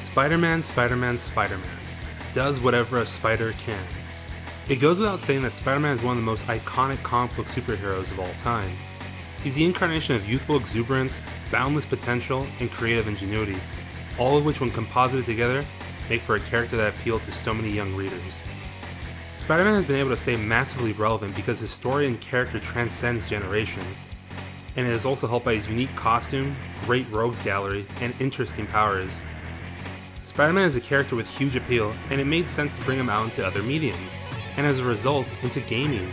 Spider-Man, Spider-Man, Spider-Man does whatever a spider can. It goes without saying that Spider-Man is one of the most iconic comic book superheroes of all time. He's the incarnation of youthful exuberance, boundless potential, and creative ingenuity, all of which when composited together make for a character that appealed to so many young readers. Spider-Man has been able to stay massively relevant because his story and character transcends generations, and it is also helped by his unique costume, great rogues gallery, and interesting powers. Spider-Man is a character with huge appeal, and it made sense to bring him out into other mediums, and as a result, into gaming.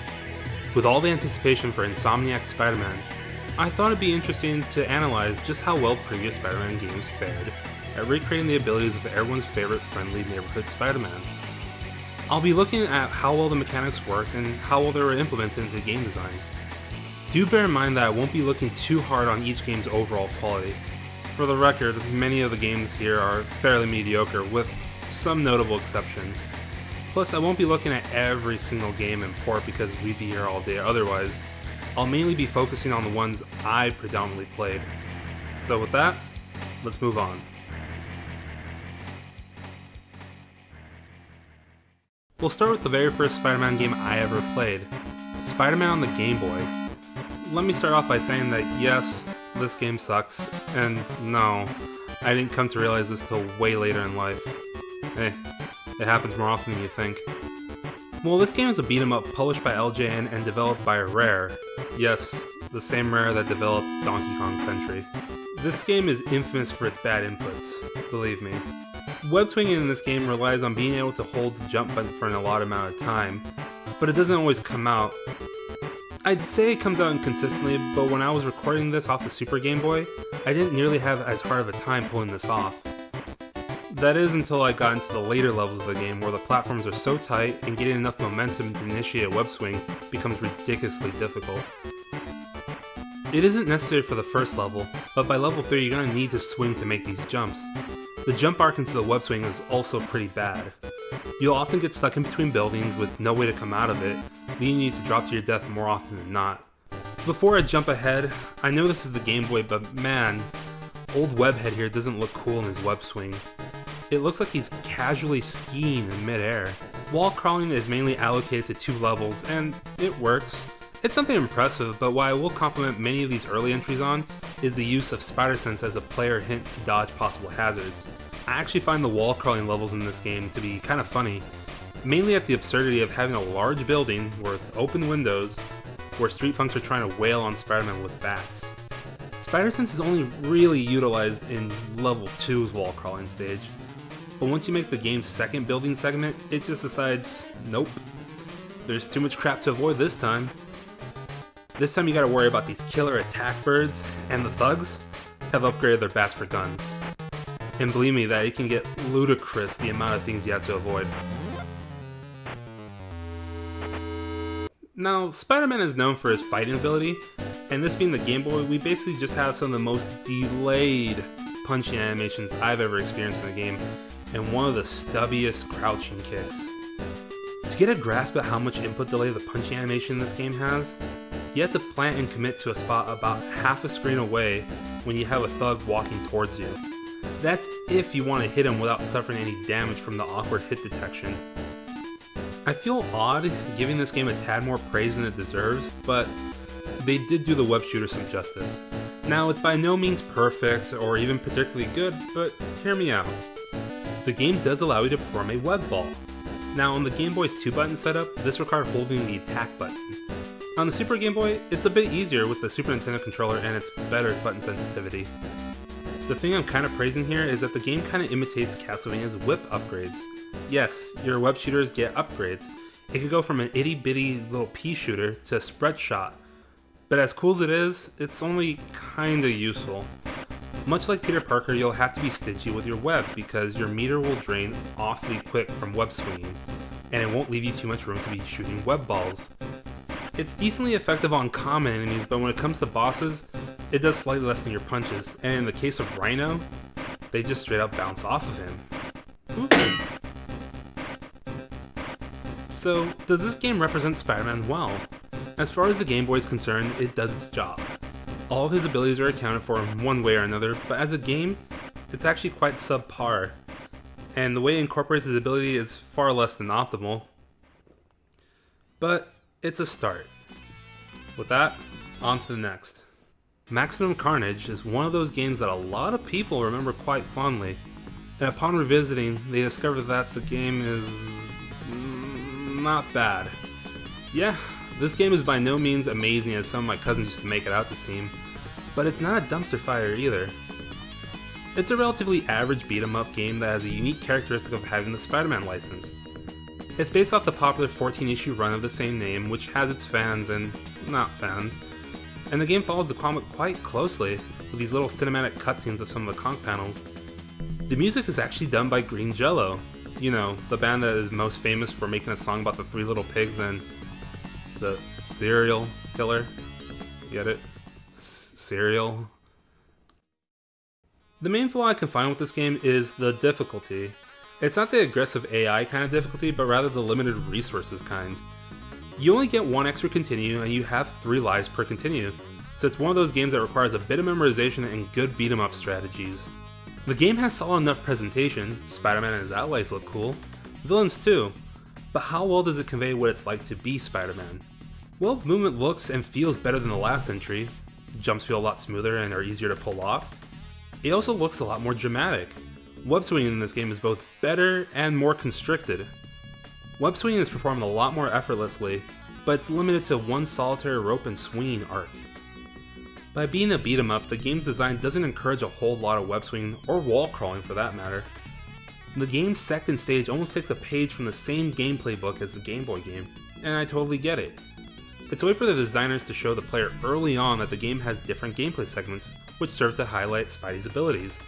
With all the anticipation for Insomniac's Spider-Man, I thought it'd be interesting to analyze just how well previous Spider-Man games fared at recreating the abilities of everyone's favorite friendly neighborhood Spider-Man. I'll be looking at how well the mechanics worked and how well they were implemented into game design. Do bear in mind that I won't be looking too hard on each game's overall quality. For the record, many of the games here are fairly mediocre, with some notable exceptions. Plus, I won't be looking at every single game and port because we'd be here all day otherwise. I'll mainly be focusing on the ones I predominantly played. So with that, let's move on. We'll start with the very first Spider-Man game I ever played, Spider-Man on the Game Boy. Let me start off by saying that yes, this game sucks, and no, I didn't come to realize this till way later in life. Hey, it happens more often than you think. Well, this game is a beat-em-up published by LJN and developed by Rare. Yes, the same Rare that developed Donkey Kong Country. This game is infamous for its bad inputs, believe me. Web swinging in this game relies on being able to hold the jump button for an allotted amount of time, but it doesn't always come out. I'd say it comes out inconsistently, but when I was recording this off the Super Game Boy, I didn't nearly have as hard of a time pulling this off. That is until I got into the later levels of the game where the platforms are so tight and getting enough momentum to initiate a web swing becomes ridiculously difficult. It isn't necessary for the first level, but by level 3 you're going to need to swing to make these jumps. The jump arc into the web swing is also pretty bad. You'll often get stuck in between buildings with no way to come out of it, leading you to drop to your death more often than not. Before I jump ahead, I know this is the Game Boy, but man, old Webhead here doesn't look cool in his web swing. It looks like he's casually skiing in midair. Wall crawling is mainly allocated to 2 levels, and it works. It's something impressive, but what I will compliment many of these early entries on is the use of Spider Sense as a player hint to dodge possible hazards. I actually find the wall crawling levels in this game to be kind of funny, mainly at the absurdity of having a large building with open windows where street punks are trying to wail on Spider-Man with bats. Spider Sense is only really utilized in level 2's wall crawling stage, but once you make the game's second building segment, it just decides, nope, there's too much crap to avoid this time. This time you gotta worry about these killer attack birds, and the thugs have upgraded their bats for guns. And believe me that it can get ludicrous the amount of things you have to avoid. Now, Spider-Man is known for his fighting ability, and this being the Game Boy, we basically just have some of the most delayed punching animations I've ever experienced in a game, and one of the stubbiest crouching kicks. To get a grasp at how much input delay the punching animation in this game has, you have to plant and commit to a spot about half a screen away when you have a thug walking towards you. That's if you want to hit him without suffering any damage from the awkward hit detection. I feel odd giving this game a tad more praise than it deserves, but they did do the web shooter some justice. Now, it's by no means perfect or even particularly good, but hear me out. The game does allow you to perform a web ball. Now, on the Game Boy's 2-button setup, this required holding the attack button. On the Super Game Boy, it's a bit easier with the Super Nintendo controller and its better button sensitivity. The thing I'm kind of praising here is that the game kind of imitates Castlevania's whip upgrades. Yes, your web shooters get upgrades. It could go from an itty bitty little pea shooter to a spread shot. But as cool as it is, it's only kinda useful. Much like Peter Parker, you'll have to be stingy with your web because your meter will drain awfully quick from web swinging, and it won't leave you too much room to be shooting web balls. It's decently effective on common enemies, but when it comes to bosses, it does slightly less than your punches, and in the case of Rhino, they just straight up bounce off of him. Ooh. So, does this game represent Spider-Man well? As far as the Game Boy is concerned, it does its job. All of his abilities are accounted for in one way or another, but as a game, it's actually quite subpar. and the way it incorporates his ability is far less than optimal. But it's a start. With that, on to the next. Maximum Carnage is one of those games that a lot of people remember quite fondly, and upon revisiting, they discover that the game is not bad. Yeah, this game is by no means amazing as some of my cousins used to make it out to seem, but it's not a dumpster fire either. It's a relatively average beat-em-up game that has a unique characteristic of having the SpiderMan license. It's based off the popular 14-issue run of the same name, which has its fans and not fans, and the game follows the comic quite closely, with these little cinematic cutscenes of some of the conch panels. The music is actually done by Green Jello, you know, the band that is most famous for making a song about the three little pigs and the serial killer. Get it? Cereal. The main flaw I can find with this game is the difficulty. It's not the aggressive AI kind of difficulty, but rather the limited resources kind. You only get one extra continue, and you have 3 lives per continue, so it's one of those games that requires a bit of memorization and good beat-em-up strategies. The game has solid enough presentation, Spider-Man and his allies look cool, villains too, but how well does it convey what it's like to be Spider-Man? Well, movement looks and feels better than the last entry, jumps feel a lot smoother and are easier to pull off. It also looks a lot more dramatic. Web swinging in this game is both better and more constricted. Web swinging is performed a lot more effortlessly, but it's limited to one solitary rope and swinging arc. By being a beat 'em up, the game's design doesn't encourage a whole lot of web swinging or wall crawling for that matter. The game's second stage almost takes a page from the same gameplay book as the Gameboy game, and I totally get it. It's a way for the designers to show the player early on that the game has different gameplay segments, which serve to highlight Spidey's abilities,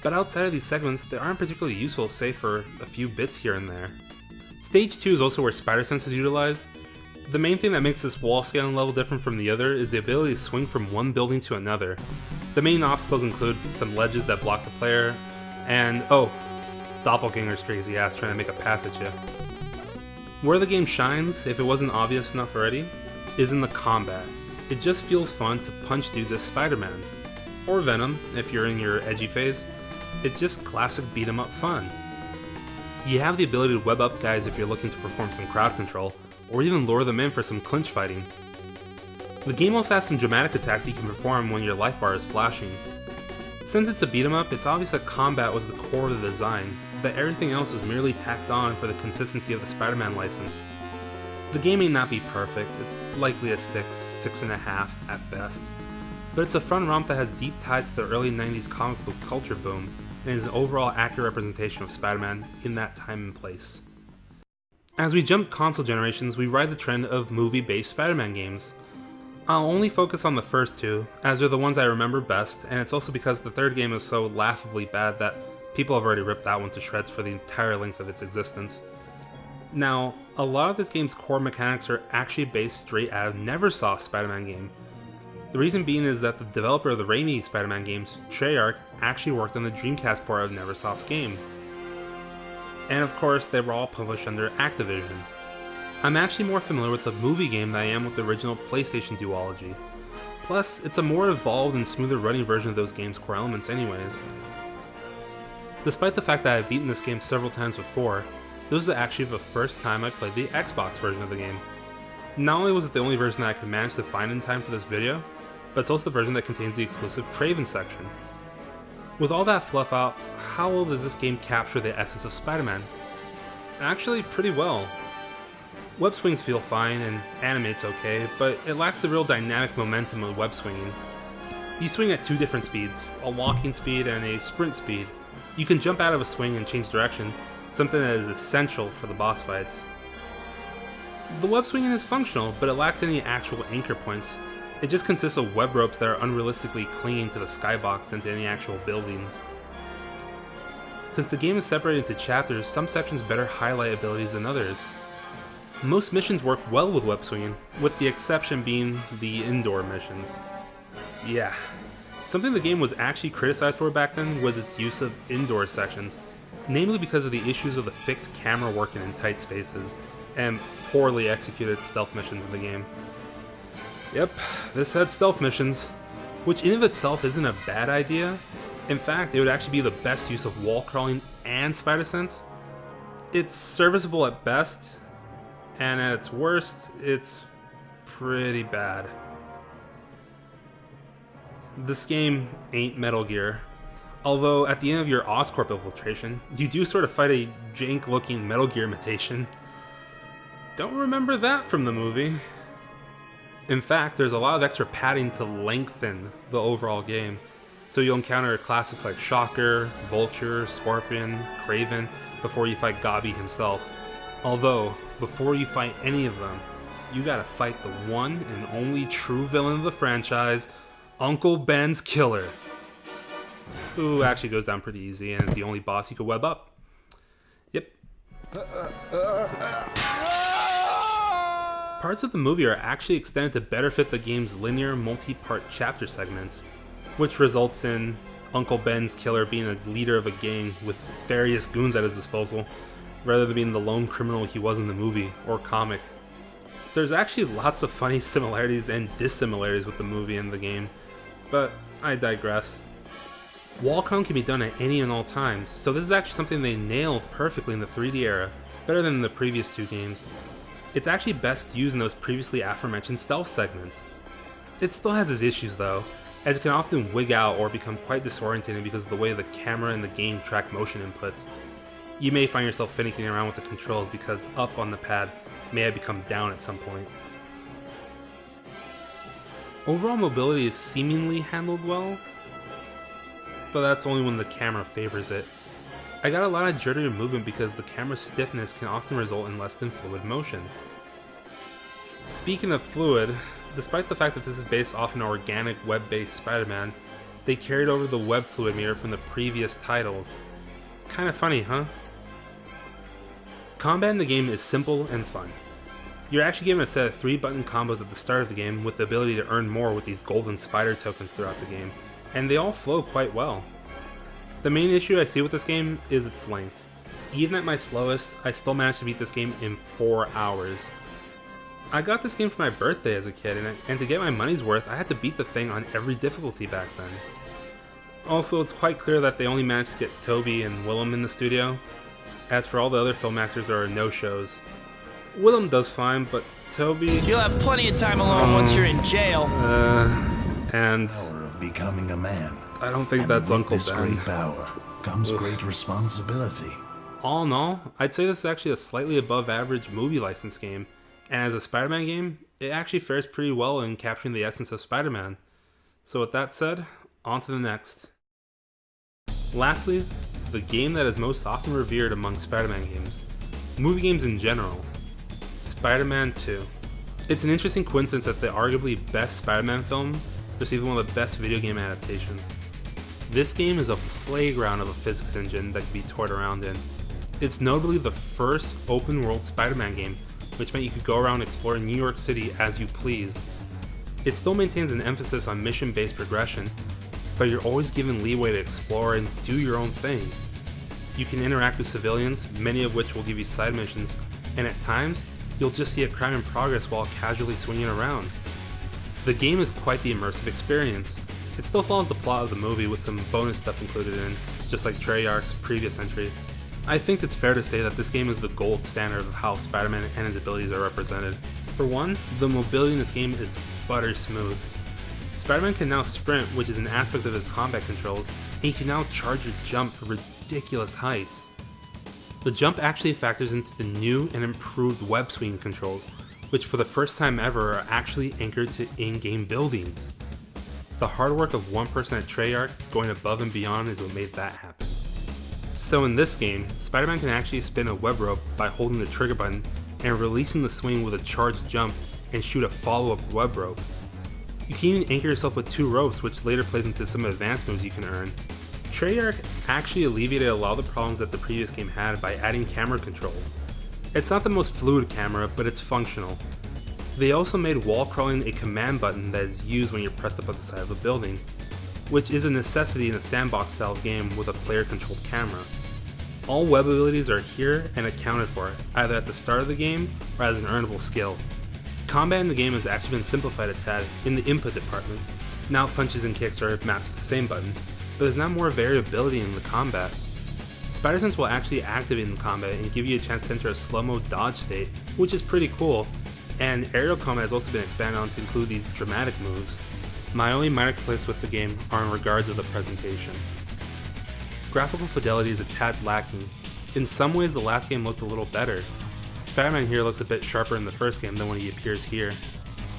but outside of these segments, they aren't particularly useful save for a few bits here and there. Stage 2 is also where Spider Sense is utilized. The main thing that makes this wall scaling level different from the other is the ability to swing from one building to another. The main obstacles include some ledges that block the player, and Doppelganger's crazy ass trying to make a pass at you. Where the game shines, if it wasn't obvious enough already, is in the combat. It just feels fun to punch dudes as Spider-Man. Or Venom, if you're in your edgy phase. It's just classic beat 'em up fun. You have the ability to web up guys if you're looking to perform some crowd control, or even lure them in for some clinch fighting. The game also has some dramatic attacks you can perform when your life bar is flashing. Since it's a beat 'em up, it's obvious that combat was the core of the design, but everything else was merely tacked on for the consistency of the Spider-Man license. The game may not be perfect, it's likely a 6.5 at best, but it's a fun romp that has deep ties to the early 90s comic book culture boom, and is an overall accurate representation of Spider-Man in that time and place. As we jump console generations, we ride the trend of movie-based Spider-Man games. I'll only focus on the first 2, as they're the ones I remember best, and it's also because the third game is so laughably bad that people have already ripped that one to shreds for the entire length of its existence. Now, a lot of this game's core mechanics are actually based straight out of Neversoft's Spider-Man game. The reason being is that the developer of the Raimi Spider-Man games, Treyarch, actually worked on the Dreamcast port of Neversoft's game. And of course, they were all published under Activision. I'm actually more familiar with the movie game than I am with the original PlayStation duology. Plus, it's a more evolved and smoother running version of those games' core elements anyways. Despite the fact that I've beaten this game several times before, this was actually the first time I played the Xbox version of the game. Not only was it the only version that I could manage to find in time for this video, but it's also the version that contains the exclusive Kraven section. With all that fluff out, how well does this game capture the essence of Spider-Man? Actually, pretty well. Web swings feel fine and animates okay, but it lacks the real dynamic momentum of web swinging. You swing at 2 different speeds, a walking speed and a sprint speed. You can jump out of a swing and change direction, something that is essential for the boss fights. The web swinging is functional, but it lacks any actual anchor points. It just consists of web ropes that are unrealistically clinging to the skybox than to any actual buildings. Since the game is separated into chapters, some sections better highlight abilities than others. Most missions work well with web swinging, with the exception being the indoor missions. Yeah. Something the game was actually criticized for back then was its use of indoor sections, namely because of the issues of the fixed camera working in tight spaces, and poorly executed stealth missions in the game. Yep, this had stealth missions, which in of itself isn't a bad idea, In fact, it would actually be the best use of wall crawling and spider sense. It's serviceable at best, and at its worst, it's pretty bad. This game ain't Metal Gear, although at the end of your Oscorp infiltration, you do sort of fight a jank-looking Metal Gear imitation. Don't remember that from the movie. In fact, there's a lot of extra padding to lengthen the overall game, so you'll encounter classics like Shocker, Vulture, Scorpion, Kraven, before you fight Gabi himself. Although, before you fight any of them, you gotta fight the one and only true villain of the franchise, Uncle Ben's killer, who actually goes down pretty easy and is the only boss you can web up. Yep. Parts of the movie are actually extended to better fit the game's linear, multi-part chapter segments, which results in Uncle Ben's killer being a leader of a gang with various goons at his disposal, rather than being the lone criminal he was in the movie or comic. There's actually lots of funny similarities and dissimilarities with the movie and the game, but I digress. Wall crawling can be done at any and all times, so this is actually something they nailed perfectly in the 3D era, better than in the previous two games. It's actually best used in those previously aforementioned stealth segments. It still has its issues though, as it can often wig out or become quite disorienting because of the way the camera and the game track motion inputs. You may find yourself finicking around with the controls because up on the pad may have become down at some point. Overall mobility is seemingly handled well, but that's only when the camera favors it. I got a lot of jittery movement because the camera's stiffness can often result in less than fluid motion. Speaking of fluid, despite the fact that this is based off an organic web-based Spider-Man, they carried over the web fluid meter from the previous titles. Kinda funny, huh? Combat in the game is simple and fun. You're actually given a set of 3-button combos at the start of the game with the ability to earn more with these golden spider tokens throughout the game, and they all flow quite well. The main issue I see with this game is its length. Even at my slowest, I still managed to beat this game in 4 hours. I got this game for my birthday as a kid, and to get my money's worth, I had to beat the thing on every difficulty back then. Also, it's quite clear that they only managed to get Toby and Willem in the studio. As for all the other film actors, there are no-shows. Willem does fine, but Toby... You'll have plenty of time alone once you're in jail. And... Power of becoming a man. I don't think And that's with Uncle this Ben. great power comes great responsibility. All in all, I'd say this is actually a slightly above average movie license game, and as a Spider-Man game, it actually fares pretty well in capturing the essence of Spider-Man. So with that said, on to the next. Lastly, the game that is most often revered among Spider-Man games, movie games in general, Spider-Man 2. It's an interesting coincidence that the arguably best Spider-Man film received one of the best video game adaptations. This game is a playground of a physics engine that can be toyed around in. It's notably the first open-world Spider-Man game, which meant you could go around exploring New York City as you pleased. It still maintains an emphasis on mission-based progression, but you're always given leeway to explore and do your own thing. You can interact with civilians, many of which will give you side missions, and at times, you'll just see a crime in progress while casually swinging around. The game is quite the immersive experience. It still follows the plot of the movie with some bonus stuff included in, just like Treyarch's previous entry. I think it's fair to say that this game is the gold standard of how Spider-Man and his abilities are represented. For one, the mobility in this game is butter smooth. Spider-Man can now sprint, which is an aspect of his combat controls, and he can now charge or jump for ridiculous heights. The jump actually factors into the new and improved web swinging controls, which for the first time ever are actually anchored to in-game buildings. The hard work of one person at Treyarch going above and beyond is what made that happen. So in this game, Spider-Man can actually spin a web rope by holding the trigger button and releasing the swing with a charged jump and shoot a follow-up web rope. You can even anchor yourself with 2 ropes, which later plays into some advanced moves you can earn. Treyarch actually alleviated a lot of the problems that the previous game had by adding camera controls. It's not the most fluid camera, but it's functional. They also made wall crawling a command button that is used when you're pressed up at the side of a building, which is a necessity in a sandbox style game with a player controlled camera. All web abilities are here and accounted for, either at the start of the game or as an earnable skill. Combat in the game has actually been simplified a tad in the input department. Now punches and kicks are mapped to the same button, but there's now more variability in the combat. Spider-Sense will actually activate in combat and give you a chance to enter a slow-mo dodge state, which is pretty cool, and aerial combat has also been expanded on to include these dramatic moves. My only minor complaints with the game are in regards of the presentation. Graphical fidelity is a tad lacking. In some ways the last game looked a little better. Spider-Man here looks a bit sharper in the first game than when he appears here.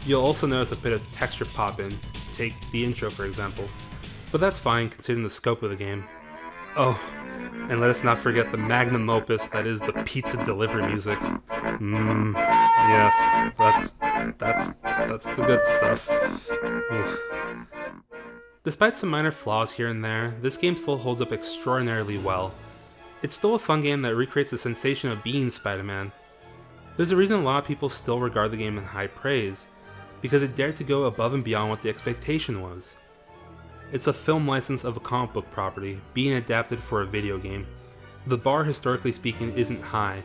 You'll also notice a bit of texture pop in, take the intro for example, but that's fine considering the scope of the game. Oh, and let us not forget the magnum opus that is the pizza delivery music. Yes, that's the good stuff. Oof. Despite some minor flaws here and there, this game still holds up extraordinarily well. It's still a fun game that recreates the sensation of being Spider-Man. There's a reason a lot of people still regard the game in high praise, because it dared to go above and beyond what the expectation was. It's a film license of a comic book property being adapted for a video game. The bar, historically speaking, isn't high,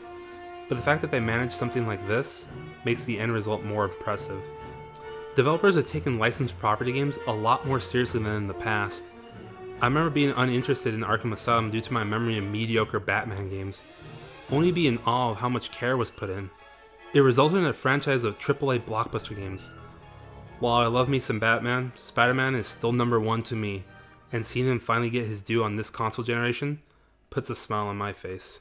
but the fact that they managed something like this makes the end result more impressive. Developers have taken licensed property games a lot more seriously than in the past. I remember being uninterested in Arkham Asylum due to my memory of mediocre Batman games, only to be in awe of how much care was put in. It resulted in a franchise of AAA blockbuster games. While I love me some Batman, Spider-Man is still number one to me, and seeing him finally get his due on this console generation puts a smile on my face.